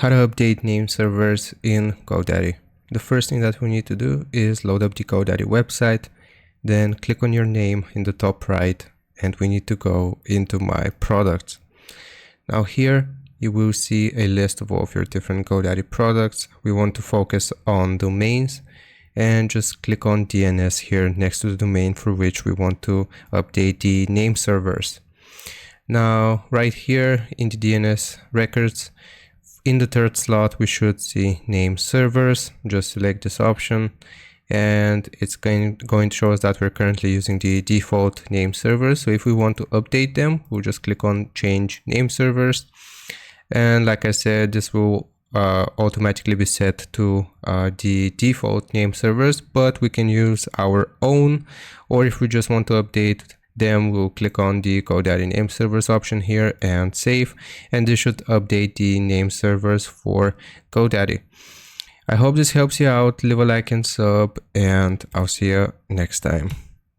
How to update name servers in GoDaddy. The first thing that we need to do is load up the GoDaddy website, then click on your name in the top right, and we need to go into My Products. Now here you will see a list of all of your different GoDaddy products. We want to focus on domains and just click on DNS here next to the domain for which we want to update the name servers. Now right here in the DNS records, in the third slot, we should see name servers. Just select this option and it's going to show us that we're currently using the default name servers. So if we want to update them, we'll just click on change name servers. And like I said, this will automatically be set to the default name servers, but we can use our own, or if we just want to update them, we'll click on the GoDaddy name servers option here and save, and this should update the name servers for GoDaddy. I hope this helps you out. Leave a like and sub, and I'll see you next time.